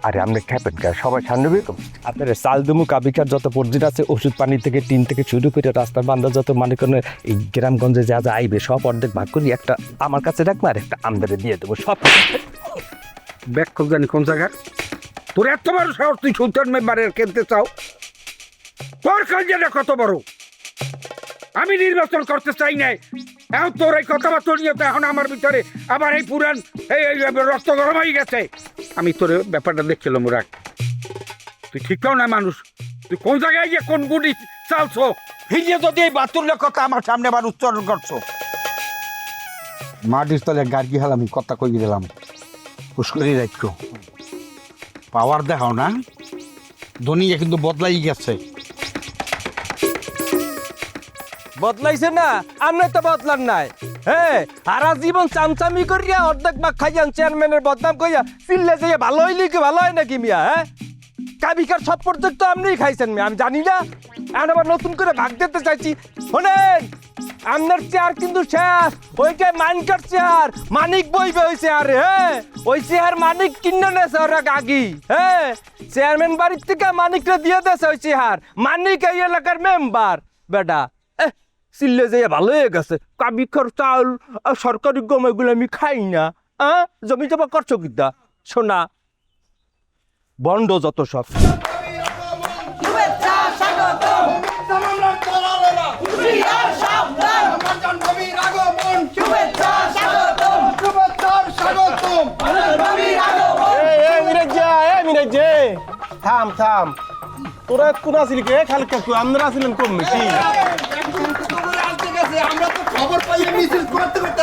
আরে আপনি খেপেন কে সবাই সামনে আপনার চাল দুমু কাবিকার যত পর্যট আছে ওষুধ পানি থেকে টিন থেকে শুরু করে রাস্তার বান্ধা যত মানে কোনো এই গ্রামগঞ্জে যা যা আইবে সব অর্ধেক ভাগ করি একটা আমার কাছে রাখবো আর একটা আমদারে দিয়ে দেবো সব ব্যাগ খোঁজ জানি কোন জায়গায় তোর এত বড় সাহস তুই সুলতান মেম্বারের কিনতে চাও তোর কাজটা কত বড় আমি নির্বাচন করতে চাই নাই এখন তোর এই কথাবার্তা নিয়ে তো এখন আমার ভিতরে আবার এই পুরান এই রক্ত গরম হয়ে গেছে আমি তোর ব্যাপারটা দেখছিলাম রাখ তুই ঠিকও না মানুষ তুই কোন জায়গায় গিয়ে কোন গুটি চালছো ভিজে যদি এই বাতুল্যের কথা আমার সামনে আবার উচ্চারণ করছো মাটির তলে গার্গি হাল আমি কথা কই দিলাম পুষ্করি রাখছো পাওয়ার দেখাও না দুনিয়া কিন্তু বদলাই গেছে বদলাইছে না আপনি তো বদলান নাই হ্যাঁ সারা জীবন চামচামি করিয়া অর্ধেক ভাগ খাইয়ান চেয়ারম্যানের বদনাম কইয়া চিল্লে যাইয়া ভালো হইলে কি ভালো হয় নাকি মিয়া হ্যাঁ কাবিকার সব প্রজেক্ট তো আপনিই খাইছেন মিয়া আমি জানি না এখন আবার নতুন করে ভাগ দিতে চাইছি শোনেন আপনার চেয়ার কিন্তু শেষ ওইটাই মানিকার চেয়ার মানিক বইবে ওই চেয়ারে হ্যাঁ ওই চেয়ার মানিক কিনে নেছে ওরা গাগি হ্যাঁ চেয়ারম্যান বাড়ির থেকে মানিকরা দিয়ে দেছে ওই চেয়ার মানিক এই এলাকার মেম্বার বেটা চিল্লে যাইয়া ভালো হয়ে গেছে কাবিকার চাউল আর সরকারি গম এগুলো আমি খাই না জমি জমা করছো কিনা শোনা বন্ড যত সব থাম থাম তোরা কোন আসিলি কে খালি আমরা আসিলেন কম বেশি আমরা তো খবর পাইয়ে মিছিল করতে করতে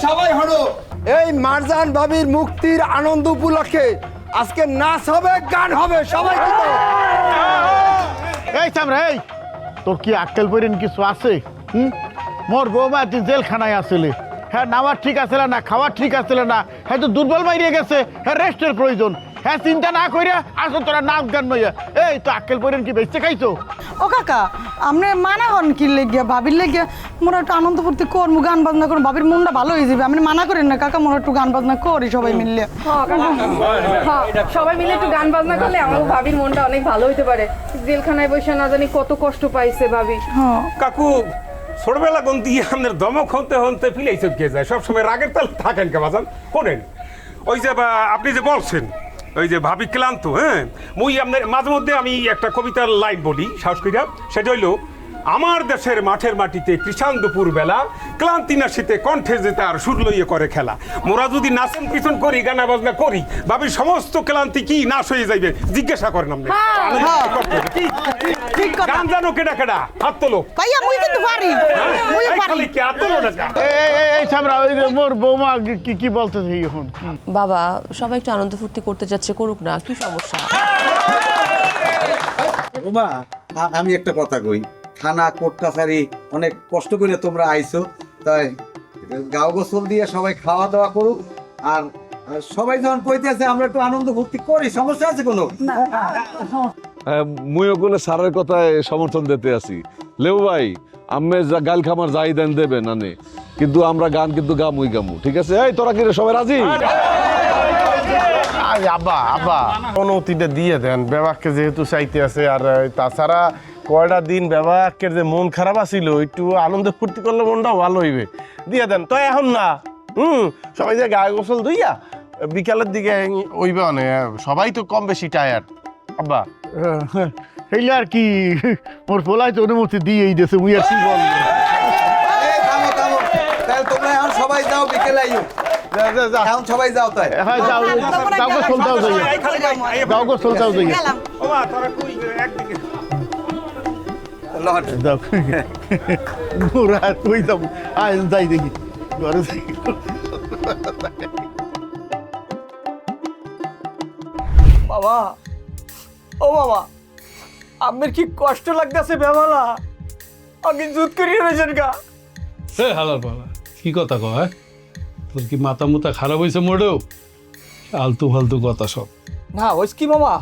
সবাই হলো এই মারজান ভাবির মুক্তির আনন্দ উপলক্ষে আজকে নাচ হবে গান হবে সবাই কিন্তু এই চামড়া এই তোর কি আক্কেল পরিন কিছু আছে মোর বৌমা তুই জেলখানায় আসলে হ্যাঁ নামার ঠিক আছে না খাওয়ার ঠিক আছে না হ্যাঁ তো দুর্বল বাইরে গেছে হ্যাঁ রেস্টের প্রয়োজন হ্যাঁ চিন্তা না কইরা আসো তোরা নাচ গান নইয়া এই তো আক্কেল পরিন কি বেঁচে খাইছো ও কাকা আপনি মানা করেন কি লেগিয়া ভাবির লেগিয়া মোরা একটু আনন্দ ফুর্তি করবো গান বাজনা করবো ভাবির মনটা ভালো হয়ে যাবে আপনি মানা করেন না কাকা মোরা একটু গান বাজনা করি সবাই মিললে সবাই মিলে একটু গান বাজনা করলে আমার ভাবির মনটা অনেক ভালো হইতে পারে জেলখানায় বসে না জানি কত কষ্ট পাইছে ভাবি কাকু ছোটবেলা কোন দিয়ে আপনার দমক হতে হতে ফিলেই চমকে যায় সবসময় রাগের তাল থাকেন কে বাজান শোনেন ওই যে আপনি যে বলছেন ওই যে ভাবি ক্লান্ত হ্যাঁ মুই আপনার মাঝে মধ্যে আমি একটা কবিতার লাইন বলি সাহস কইরা সেটা হইলো আমার দেশের মাঠের মাটিতে কৃষাণ দুপুর বেলা ক্লান্তি নাশিতে কণ্ঠে যেতে আর সুর লইয়ে করে খেলা মোরা যদি নাচন পিছন করি গানা বাজনা করি ভাবির সমস্ত ক্লান্তি কি নাশ হয়ে যাইবে জিজ্ঞাসা করেন আপনি গান জানো কেডা কেডা হাত তোলো ভাইয়া মুই কিন্তু পারি মুই পারি কি হাত তোলো না এই চামড়া ওই যে মোর বৌমা কি বলতেছে এখন বাবা সবাই একটু আনন্দ ফুর্তি করতে যাচ্ছে করুক না কি সমস্যা বাবা আমি একটা কথা কই থানা কোর্ট কাছারি অনেক কষ্ট করে তোমরা আইছো তাই গাও গোসল দিয়ে সবাই খাওয়া দাওয়া করুক আর সবাই যখন কইতেছে আমরা একটু আনন্দ ফুর্তি করি সমস্যা আছে কোনো মুই ওগুলো সারের কথায় সমর্থন দিতে আছি লেউ ভাই আমি গাল খামার যাই দেন দেবেন আনে কিন্তু আমরা গান কিন্তু গামুই গামু ঠিক আছে এই তোরা কি সবাই রাজি আব্বা আব্বা অনুমতিটা দিয়ে দেন বেবাককে যেহেতু চাইতে আছে আর তাছাড়া কয়টা দিন বেবাকের যে মন খারাপ আছিল একটু আনন্দ ফুর্তি করলে মনটা ভালো হইবে দিয়ে দেন তো এখন না সবাই যে গায়ে গোসল ধুইয়া বিকালের দিকে ওইবে অনে সবাই তো কম বেশি টায়ার্ড আব্বা এইলে আর কি মোর পোলাই তো অনুমতি দিয়েই দিয়েছে মুই আর কি বলবো তাহলে তোমরা এখন সবাই যাও বিকেলে আইও এখন সবাই যাও তাই হ্যাঁ যাও যাও গোসল দাও যাও গোসল দাও ও মা তোরা কই একদিকে মোরা কই যাবো আয় যাই দেখি ঘরে যাই বাবা ও বাবা আপনার কি কষ্ট লাগতেছে বেমালা আগে জুত করিয়ে রয়েছেন গা হালার বাবা কি কথা কয় তোর কি মাথা মুতা খারাপ হয়েছে মোটেও আলতু ফালতু কথা সব না ওই কি মামা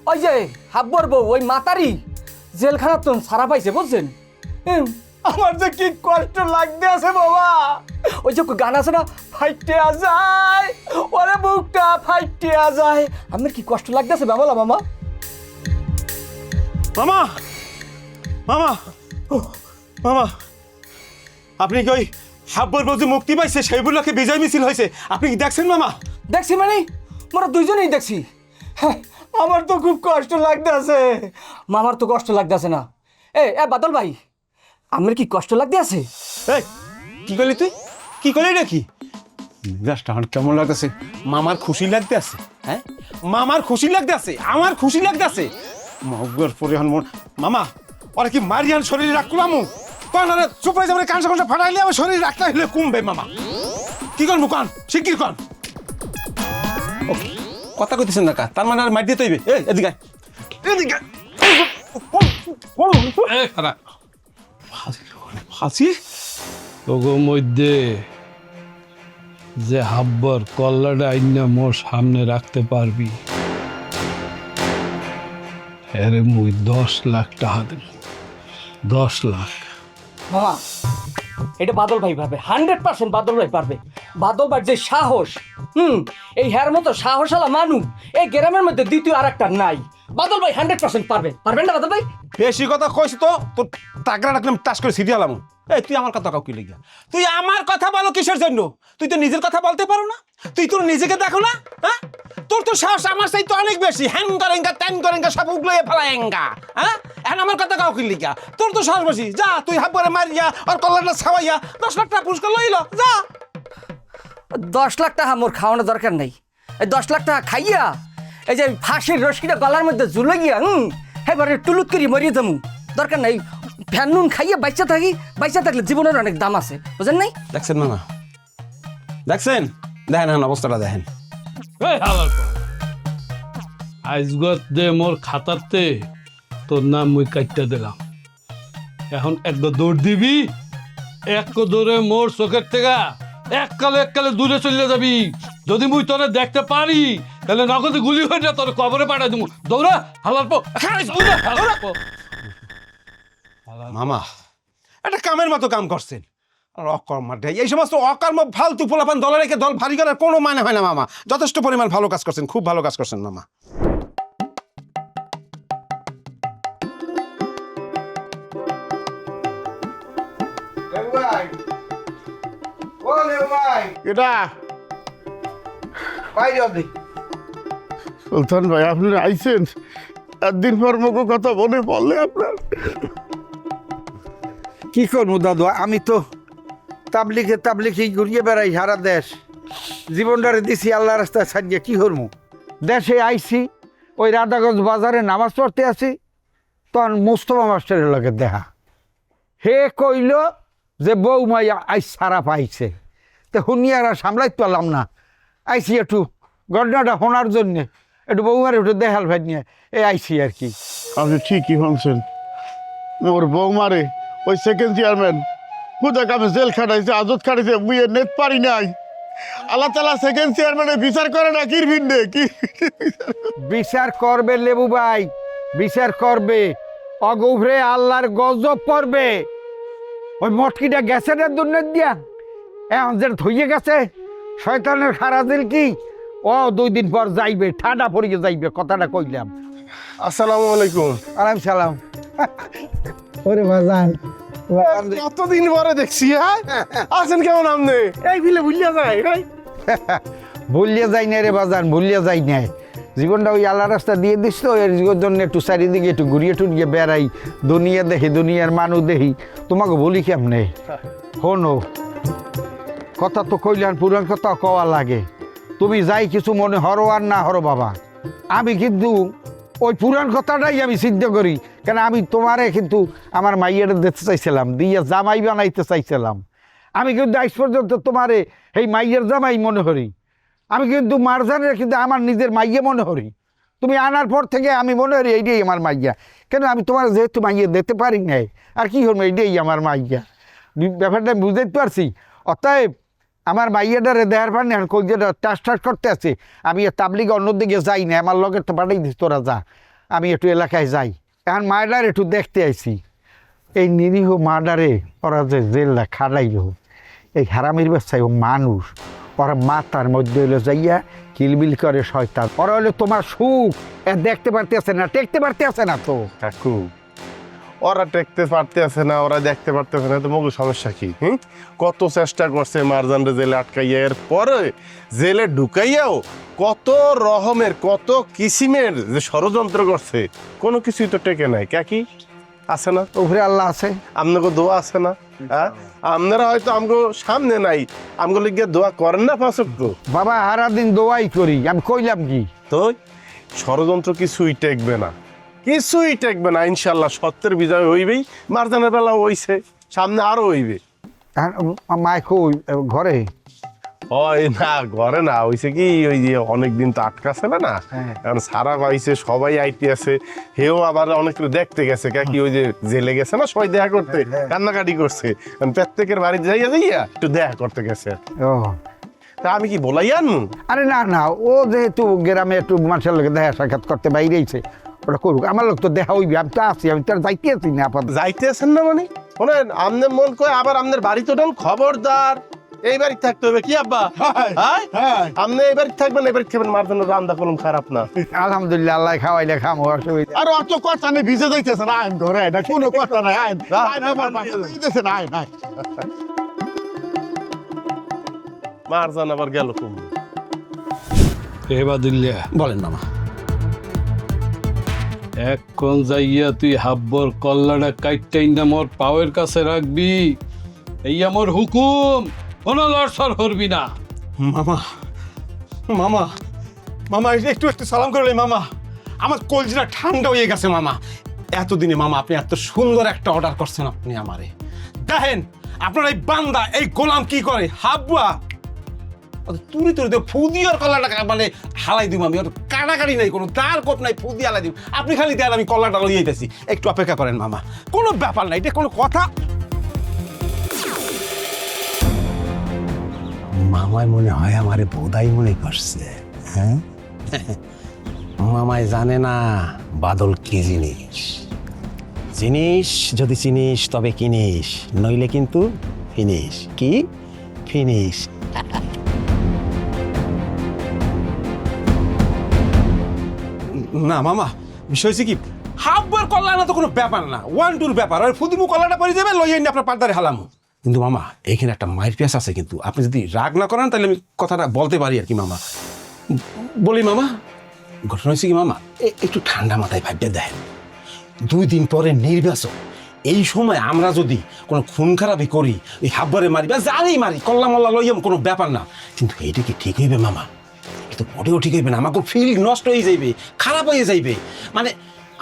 ওই যে হাব্বর বউ ওই মাতারি জেলখানা তো সারা পাইছে বুঝছেন আমার যে কি কষ্ট লাগতে আছে বাবা ওই যে গান আছে না, ফাইটে যায় ওরে বুকটা ফাইটে যায়। আমার কি কষ্ট লাগতেছে বাবা মামা। মামা মামা মামা, আপনি কি ওই হাব্বর বলতে মুক্তি পাইছে সেইগুলোকে বিজয় মিছিল হয়েছে, আপনি কি দেখছেন মামা? দেখছি মানে মোরা দুইজনেই দেখছি। হ্যাঁ, আমার তো খুব কষ্ট লাগতেছে। মামার তো কষ্ট লাগতেছে না। এ বাদল ভাই, আমার কি কষ্ট লাগতেছে? এই কি করলি তুই, কি করলি নাকি? মেজাজটা আমার কেমন লাগতেছে? মামার খুশি লাগতে আছে, হ্যাঁ মামার খুশি লাগতে আছে, আমার খুশি লাগতে আছে। মগর পরিহান মন মামা, ওরা কি মারিয়ান শরীরে রাখলাম কান চুপাই যাবে, কান সাকনটা ফাটাইলে আমার শরীর রাখতে হইলে কমবে মামা। কি করবো কান শিগগির কান। কথা কইতেছেন না কা, তার মানে আর মার দিতে হইবে। এই এদিকে আয়, এদিকে আয়। খারাপ ফাঁসি তোগো মধ্যে যে হাব্বর কল্লাটা আইনা মোর সামনে রাখতে পারবি, আরে মুই 10 লাখ টাকা দেব। 10 লাখ। মামা এটা বাদল ভাই পারবে, 100% বাদল ভাই পারবে। বাদল ভাই যে সাহস, এই হ্যার মতো সাহসালা মানুষ এই গ্রামের মধ্যে দ্বিতীয় আর একটা নাই। বাদল ভাই 100% পারবে। পারবেন না বাদল ভাই? বেশি কথা কইছি তো, তোর টাকরা রাখলাম টাস করে সিরিয়াল আলাম। এই তুই আমার কথা কাউকে লেগে, তুই আমার কথা বলো কিসের জন্য? তুই তো নিজের কথা বলতে পারো না, তুই তোর নিজেকে দেখো না। হ্যাঁ, তোর তো সাহস আমার চাই তো অনেক বেশি। হ্যান করেঙ্গা ত্যান করেঙ্গা সব উগলে ফেলায়েঙ্গা। হ্যাঁ, এখন আমার কথা কাউকে লেগে, তোর তো সাহস বেশি। যা তুই হাব্বরে মারিয়া আর কল্লাটা ছাওয়াইয়া 10 লাখ টাকা পুরস্কার লইল যা। 10 লাখ টাকা মোর খাওয়ানোর দরকার নেই। এই 10 লাখ টাকা খাইয়া এই যে ফাঁসির রশিটা গলার মধ্যে ঝুলে গিয়া এবারে টুলুত করি মরিয়ে যাবো, দরকার নাই। ফ্যান নুন খাইয়া বাইচা থাকি, বাইচা থাকলে জীবনের অনেক দাম আছে, বুঝেন নাই? দেখছেন মামা, দেখছেন? দেখেন এখন অবস্থাটা দেখেন। আজগত দে মোর খাতাতে তোর নাম মুই কাটতে দিলাম। এখন এক দৌড় দিবি, এক দৌড়ে মোর চোখের থেকে এককালে দূরে চলে যাবি। যদি মুই তোরে দেখতে পারি তাহলে নগদে গুলি হয়ে তোর কবরে পাঠাই দেবো। দৌড়া হালার পো। মামা একটা কামের মতো কাম করছেন, আর অকর্মাটা এই সমস্ত অকর্ম ফালতু পোলাপান দলে রেখে দল ভারী করার কোনো মানে হয় না মামা। যথেষ্ট পরিমাণ ভালো কাজ করছেন, খুব ভালো কাজ করছেন মামা। এটা সুলতান ভাই, আপনি আইছেন একদিন পর মুখ কথা মনে পড়লে আপনার। কি করবো দাদু, আমি তো তাবলিগে ঘুরিয়ে বেড়াই সারা দেশ। জীবনটারে দিছি আল্লাহ রাস্তায় ছাড়িয়ে কি করবো। দেশে আইছি, ওই রাধাগঞ্জ বাজারে নামাজ পড়তে আছি, তখন মুস্তফা মাস্টারের লগে দেখা। হে কইল যে বৌমাই আইস সারা পাইছে, তো শুনিয়ারা সামলাইতে পারলাম না। আইসি একটু ঘটনাটা শোনার জন্যে, একটু বৌমার একটু দেখাল ভাই নিয়ে আইসি আর কি। আপনি ঠিকই শুনছেন, ওর বৌমারে ওই সেকেন্ড চেয়ারম্যান কোথায় আমি জেল খাটাইছে, আজত খাটাইছে, মুইয়ে নেট পারি নাই। আল্লাহ তালা সেকেন্ড চেয়ারম্যানে বিচার করে না কি ভিন্ডে কি বিচার করবে লেবু ভাই, বিচার করবে। অগভরে আল্লাহর গজব পড়বে। ওই মটকিটা গেছে না দুর্নীতি দিয়া, এখন যে ধুইয়ে গেছে শয়তানের খারাজিল কি, ও 2 দিন পর যাইবে, ঠান্ডা পড়িয়ে যাইবে, কথাটা কইলাম। আসসালামু আলাইকুম। আলাইকুম সালাম। ওরে বাজান, কতদিন পরে দেখছি। হ্যাঁ, আছেন কেমন আপনি? এই বিলে ভুলিয়া যায় ভাই। ভুলিয়ে যাই না রে বাজান, ভুলিয়ে যাই না। জীবনটা ওই আল্লাহ রাস্তা দিয়ে দিস তো, এর জন্য একটু চারিদিকে একটু ঘুরিয়ে টুরিয়ে বেড়াই, দুনিয়া দেখি, দুনিয়ার মানুষ দেখি। তোমাকে বলি কেমনে, শোনো কথা তো কইলাম, পুরান কথা কওয়া লাগে। তুমি যাই কিছু মনে হরো আর না হরো বাবা, আমি কিন্তু ওই পুরান কথাটাই আমি সিদ্ধ করি। কেন আমি তোমারে কিন্তু আমার মাইয়াটা দিতে চাইছিলাম, দিয়ে জামাই বানাইতে চাইছিলাম। আমি কিন্তু আজ পর্যন্ত তোমারে এই মাইয়ের জামাই মনে করি। আমি কিন্তু মারজানের কিন্তু আমার নিজের মাইয়া মনে করি। তুমি আনার পর থেকে আমি মনে করি এইটাই আমার মাইয়া। কেন আমি তোমার যেহেতু মাইয়া দিতে পারি নাই, আর কি হল, এইটাই আমার মাইয়া। ব্যাপারটা বুঝতে পারছি। অতএব আমার মাইয়াটারে দেওয়ার পার নেই, কলজেটা টাস করতে আছে। আমি তাবলিগে অন্যদিকে যাই না, আমার লগের তো পাঠাই দিস, তোরা যা, আমি একটু এলাকায় যাই। এখন মার্ডার একটু দেখতে আইছি। এই নিরীহ মার্ডারে ওরা যে জেলটা খাটাইল, এই হারামির ব্যবসায় ও মানুষ, ওরা মাথার মধ্যে হইলো যাইয়া কিলবিল করে শয়তান। ওরা হলো তোমার সুখ দেখতে পারতেছে না, টেকতে পারতেছে না তো। কাকু ওরা টেকতে পারতেছে না, ওরা দেখতে পারতেছে না, তো মগু সমস্যা কি? কত চেষ্টা করছে মারজানরে জেলে আটকাইয়া, এর পরে জেলে ঢুকাইয়াও কত রকমের কত কিসিমের যে ষড়যন্ত্র করছে, কোনো কিছুই তো টেকে নাই। কাকি আছে না? উপরে আল্লাহ আছে, আপনাকে দোয়া আছে না? হ্যাঁ, আপনারা হয়তো আমগো সামনে নাই, আমগো লিগে দোয়া করেন না পাঁচক তো। বাবা হারা দিন দোয়াই করি, আমি কইলাম কি? তো ষড়যন্ত্র কিছুই টেকবে না, কিছুই টেকবে না। ইনশাল্লাহ সত্যের বিজয় হইবেই। মারজানের বেলা হইছে, সামনে আরো হইবে। মায় কই ঘরে? হয় না, ঘরে না, হইছে কি ওই যে অনেকদিন তো আটকা ছিল না, এখন সারা পাইছে, সবাই আইতে আছে, হেও আবার অনেক দেখতে গেছে। কি ওই যে জেলে গেছে না সবাই দেখা করতে, কান্নাকাটি করছে, প্রত্যেকের বাড়িতে যাইয়া যাইয়া একটু দেখা করতে গেছে। ও তা আমি কি বলাই আনু? আরে না না, ও যেহেতু গ্রামে একটু মানুষের লোকের দেখা সাক্ষাৎ করতে বাইরেছে, ওটা করুক। আমার লোক তো দেখা হইবে, আমি তো আছি, আমি তো আর যাইতে আছি না আপাতত। যাইতে আছেন না মানে? শোনেন, আমনের মন কয় আবার আমনের বাড়ি তো খবরদার এই বাড়ি থাকতে হবে। কি আব্বা? আপনি এই বাড়ি থাকবেন, এই বাড়ি খাবেন, মারজানের রান্না করুন খারাপ না। আলহামদুলিল্লাহ, আল্লাহ খাওয়াইলে খামো, অসুবিধা। আর অত কথা নেই, ভিজে যাইতেছে না, আইন ঘরে এটা কোনো কথা নাই। আইন যাইতেছে না, আইন আইন। মারজান আবার গেল তুমি। এবার দিল্লিয়া বলেন মামা। এখন যাইয়া তুই হাব্বর কল্লাটা কাইটাই না মোর পাওয়ের কাছে রাখবি, এই আমার হুকুম, কোনো লড়সড় করবি না। মামা মামা মামা একটু একটু সালাম করলে মামা, আমার কলজিটা ঠান্ডা হয়ে গেছে মামা। এতদিনে মামা আপনি এত সুন্দর একটা অর্ডার করছেন, আপনি আমারে দেখেন, আপনার এই বান্দা এই গোলাম কি করে, হাব্বা তুলি তুলি ফু দিয়ার কল্লাটা মানে হালাই দিব আমি, কাটাকাটি নাই, কোনো তার কোপ নাই, ফু দিয়ে হালাই দিব। আপনি খালি দেন, আমি কল্লাটা লইয়ে যেতেছি, একটু অপেক্ষা করেন মামা, কোনো ব্যাপার নাই, এটা কোনো কথা। মামায় মনে হয় আমারে বোধাই মনে করছে। হ্যাঁ, মামায় জানে না বাদল কি জিনিস। জিনিস যদি চিনিস তবে কিনিস, নইলে কিন্তু ফিনিশ। কি ফিনিশ? না মামা, বিষয় হচ্ছে কি, হাব্বার কল্লা না তো কোনো ব্যাপার না, 1-2 ব্যাপার। আর ফুদিমু কল্লাটা পরে যাবে, লইয়া নিয়ে আপনার পার্দারে হালামু। কিন্তু মামা এখানে একটা মায়ের পেঁয়াজ আছে, কিন্তু আপনি যদি রাগ না করেন তাহলে আমি কথাটা বলতে পারি আর কি মামা। বলি মামা, ঘটনা হয়েছে কি মামা, একটু ঠান্ডা মাথায় ভাবতে দেখেন, 2 দিন পরে নির্বাচন, এই সময় আমরা যদি কোনো খুন খারাপই করি, ওই হাব্বারে মারি বা যারেই মারি, কল্লা মল্লা লইয়াম, কোনো ব্যাপার না। কিন্তু এইটা কি ঠিক হইবে মামা? এটা মোটেও ঠিক হইবে না, আমাকে ফিল নষ্ট হয়ে যাইবে, খারাপ হয়ে যাইবে, মানে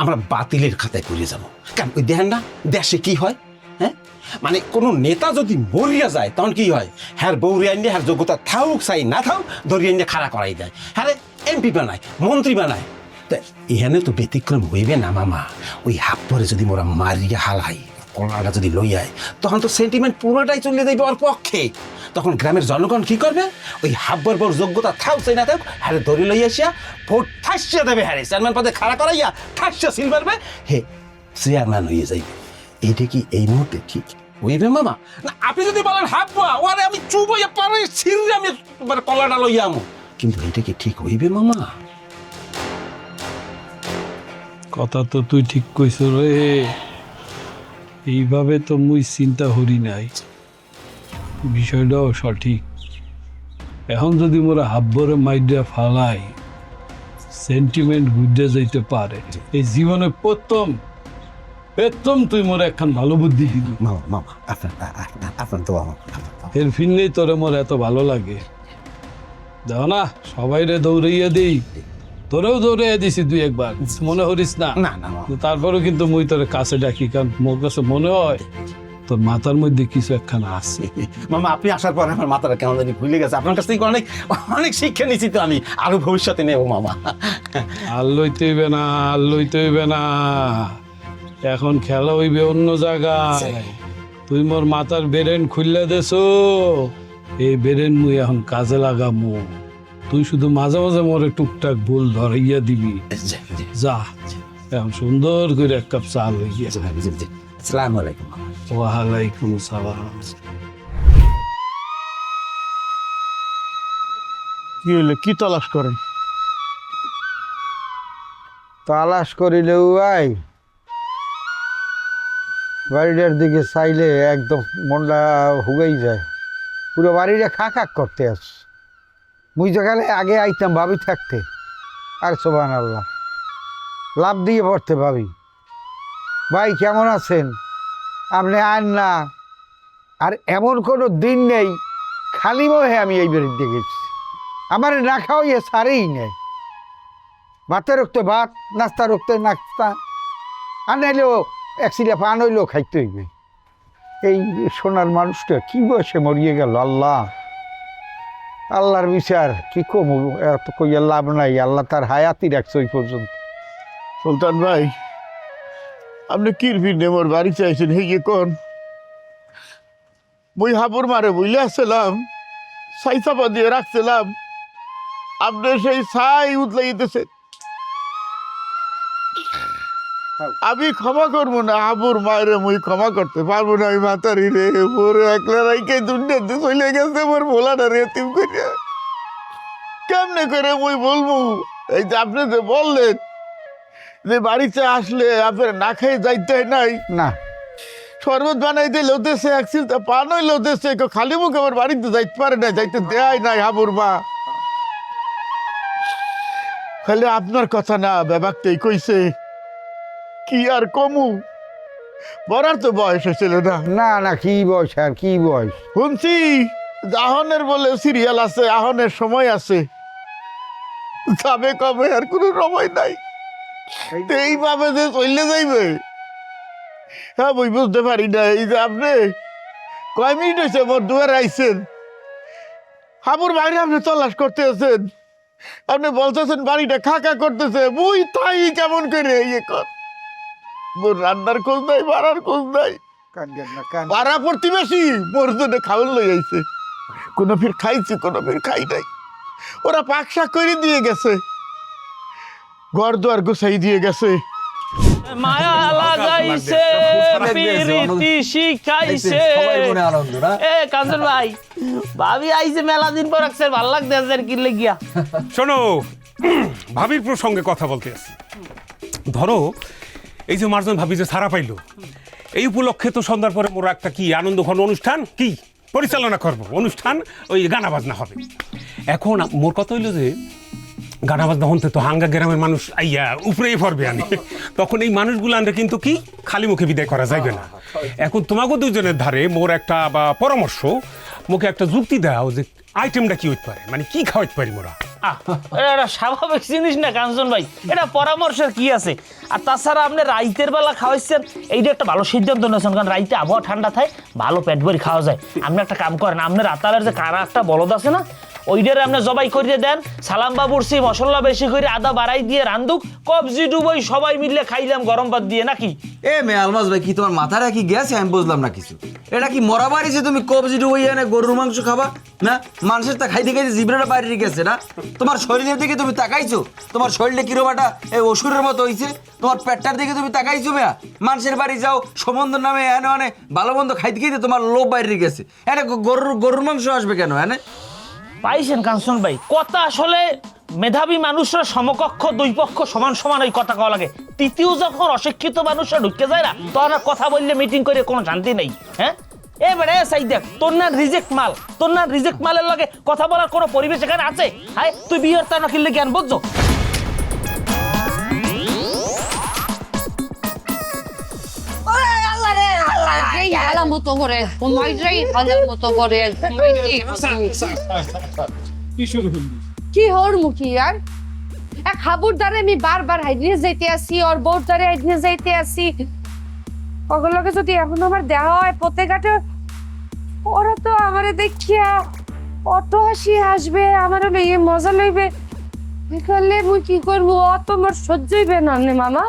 আমরা বাতিলের খাতায় পড়ে যাবো। কেন ওই দেখেন না দেশে কি হয়, হ্যাঁ, মানে কোনো নেতা যদি মরিয়া যায় তখন কি হয়, হ্যাঁ বৌরি আইনে হ্যাঁ যোগ্যতা থাকুক চাই না থাকুক, ধরি আইনে খাড়া করাই দেয়, হ্যাঁ এমপি বানায়, মন্ত্রী বানায়। তা এখানে তো ব্যতিক্রম হইবে না মামা। ওই হাব্বরে যদি মোরা মারিয়া হালাই, কলাটা যদি লইয়ায়, তখন তো সেন্টিমেন্ট পুরোটাই চলে যাইবে ওর পক্ষে। তখন গ্রামের জনগণ কি করবে, ওই হাব্বর বড় যোগ্যতা থাক চাই না থাক, হ্যাঁ ধরে লইয়া আসিয়া ভোট ঠাসিয়া দেবে, হ্যাঁ চেয়ারম্যান পদে খাড়া করাইয়া ঠাসিয়া সিল মারবে, হে চেয়ারম্যান হয়ে যাইবে। এইটা কি এই মুহূর্তে ঠিক হইবে মামা? না আপনি যদি বলেন হাব্বা, ওরে আমি চুপ হইয়া পারে ছিঁড়ে আমি মানে কলাটা লইয়া আমো, কিন্তু এইটা কি ঠিক হইবে মামা? কথা তো তুই ঠিক কইছ রে, এইভাবে তো মুই চিন্তা করি নাই, বিষয়টাও সঠিক। এখন যদি মোরা হাব্বরে মাইডা ফালাই, সেন্টিমেন্ট বুঝে যাইতে পারে। এই জীবনে প্রথম তুই মোরা একখান ভালো বুদ্ধি দিবি মামা। মামা আপনার তো এর ফিরলেই তোরে মোর এত ভালো লাগে, দেখো না সবাই রে দৌড়াইয়া দিই, তোরেও দৌড়াইয়া দিছি 2-1 মনে করিস না? না না তারপরেও কিন্তু মুই তোর কাছে ডাকি, কারণ মোর কাছে মনে হয় তোর মাথার মধ্যে কিছু একখানা আছে। মামা আপনি আসার পরে আমার মাথাটা কেমন জানি ভুলে গেছে, আপনার কাছ থেকে অনেক অনেক শিক্ষা নিচ্ছি, তো আমি আরো ভবিষ্যতে নেবো মামা। আর লইতে হইবে না, আর লইতে হইবে না, এখন খেলা হইবে অন্য জায়গায়। তুই মোর মাথার বেরেন খুললে দেছো, এই বেরেন মুই এখন কাজে লাগামু। তুই শুধু মাঝে মাঝে মোরে টুকটাক ভুল ধরাইয়া দিবি। যা এখন সুন্দর করে 1 কাপ চা লইয়া। আসসালামু আলাইকুম। ওয়ালাইকুম আসসালাম। কি হইলে কি তালাশ করে? তালাশ করিলেও ভাই বাড়িটার দিকে চাইলে একদম মনটা হুগেই যায়। পুরো বাড়িটা খাক করতে আস। মুই যেখানে আগে আইতাম ভাবি থাকতে, আর সুবহানাল্লাহ লাভ দিয়ে পড়তে ভাবি। ভাই কেমন আছেন আপনি? আন না, আর এমন কোনো দিন নেই খালি মহে আমি এই বাড়িতে গেছি। আমার না খাওয়াইয়ে সারেই নেই। ভাতে রক্ত ভাত, নাস্তা রক্ত নাস্তা, আর নাইলেও এক সিলা পান হইলেও খাইতে হইবে। এই সোনার মানুষটা কি বয়সে মরিয়ে গেল! আল্লাহ, আল্লাহর বিচার কি কমু, এত কইয়া লাভ নাই। আল্লাহ তার হায়াতি রাখছে ওই পর্যন্ত। সুলতান ভাই, আপনি কিরফির নেমর বাড়ি চাইছেন হেগে কোন? মুই হাবুর মারে বুঝলে আসছিলাম, ছাই চাপা দিয়ে রাখছিলাম, আপনি সেই ছাই উতলাইতেছেন। আমি ক্ষমা করবো না হাবুর মায়েরে, মুই ক্ষমা করতে পারবো না। আমি মাতারি রে মোর একলা রাইকে দুনিয়াতে চলে গেছে, মোর ভোলাটা রে তিম করিয়া কেমনে করে মুই বলবো? এই যে আপনি যে বললেন যে বাড়িতে আসলে আপনার না খেয়ে যাইতে হয় নাই, না শরবত বানাইতে লোতেছে, একশিল তা পানই লোতেছে, খালি মুখে আমার বাড়িতে যাইতে পারে না, যাইতে দেয় নাই হাবুর মা। খালি আপনার কথা না, ব্যাপারটাই কইছে কি আর কমু, বলার তো বয়স হয়েছিল না। না না, কি বয়স আর কি বয়স। শুনছি আহনের বলে সিরিয়াল আছে, আহনের সময় আছে, যাবে কবে আর কোনো সময় নাই। এইভাবে যে চললে যাইবে, হ্যাঁ বই বুঝতে পারি না। এই যে আপনি কয় মিনিট হয়েছে মোর দুয়ারে আইছেন, হাবুর বাইরে আপনি তল্লাশ করতে আছেন, আপনি বলতেছেন বাড়িটা খাকা করতেছে, মুই তাই কেমন করে ইয়ে কর, মোর রান্নার খোঁজ নাই, বাড়ার খোঁজ নাই। পাড়া প্রতিবেশী মোর জন্য খাওয়ান লই আইছে, কোনো ফির খাইছি, কোনো ফির খাই নাই। ওরা পাক শাক করে দিয়ে গেছে, ঘর দুয়ার গোছাই দিয়ে গেছে। মায়া লাগাইছে প্রীতি শিখাইছে। এ কাঞ্চন ভাই, ভাবি আইছে মেলা দিন পর, রাখছে ভাল লাগতেছে আর কি লাগিয়া। শোনো, ভাবির প্রসঙ্গে কথা বলতে আছি। ধরো এই যে মার্জন ভাবি যে ছাড়া পাইলো, এই উপলক্ষে তো সন্ধ্যার পরে মোরা একটা কি আনন্দ ঘন অনুষ্ঠান কি পরিচালনা করবো, অনুষ্ঠান ওই গানা বাজনা হবে। এখন মোর কথা হইলো যে গানা বাজনা হতে তো হাঙ্গা গ্রামের মানুষ আইয়া উপরেই পড়বে আনি, তখন এই মানুষগুলো আনলে কিন্তু কি খালি মুখে বিদায় করা যাবে না। এখন তোমাকে দুজনের ধারে মোর একটা বা পরামর্শ, মুখে একটা যুক্তি দাও যে আইটেমটা কি হইতে পারে, মানে কি খাওয়াইতে পারি মোরা। এটা স্বাভাবিক জিনিস না কাঞ্চন ভাই, এটা পরামর্শের কি আছে? আর তাছাড়া আপনি রাইতের বেলা খাওয়াইছেন, এইটা একটা ভালো সিদ্ধান্ত নিয়েছেন, কারণ রাইতে আবহাওয়া ঠান্ডা থাকে, ভালো পেট ভরি খাওয়া যায়। আপনি একটা কাম করেন, আপনার রাতালের যে কারা একটা বলদ আছে না, ওইটারে আপনি জবাই করিয়ে দেন, সালাম বাবুরসি মশলা বেশি করে আদা বাড়াই দিয়ে রান্ধুক, কবজি ডুবই সবাই মিলে খাইলাম গরম ভাত দিয়ে, নাকি? এ মে আলমাস ভাই, কি তোমার মাথাটা কি গেছে? আমি বুঝলাম না কিছু। এটা কি মরা বাড়িছে তুমি কবজি ডুবই এনে গরুর মাংস খাবা না? মানুষের তা খাইতে খাইতে জিবরাটা বাইরে গেছে না? তোমার শরীরের দিকে তুমি তাকাইছো? তোমার শরীরে কিরকম একটা অসুরের মতো হইছে? তোমার পেটটার দিকে তুমি তাকাইছো মেয়া? মানুষের বাড়ি যাও সম্বন্ধ নামে এনে অনে ভালো মন্দ খাইতে খাইতে তোমার লোভ বাইরে গেছে। এটা গরুর মাংস আসবে কেন এনে? পাইছেন কাঞ্চন ভাই, কথা আসলে মেধাবী মানুষরা সমকক্ষ, দুই পক্ষ সমান সমান ওই কথা কওয়া লাগে। তৃতীয় যখন অশিক্ষিত মানুষরা ঢুকে যায় না, তখন আর কথা বললে মিটিং করে কোনো শান্তি নেই। হ্যাঁ এবারে সাই দেখ, তোর না রিজেক্ট মাল, তোর না রিজেক্ট মালের লগে কথা বলার কোনো পরিবেশ এখানে আছে? হ্যাঁ তুই বিয়ের তা না কিনলে জ্ঞান বুঝছো? কি হর মুখী আর এক হাবুর দ্বারে আমি বারবার হাইডিয়ে যাইতে আসি, ওর বউর দ্বারে হাইডিয়ে যাইতে আসি। ওগুলোকে যদি এখন আমার দেওয়া হয় পথে ঘাটে, ওরা তো আমারে দেখিয়া অত হাসি হাসবে, আমার মেয়ে মজা লইবে। মুই কি করবো? অত আমার সহ্য হইবে না মামা।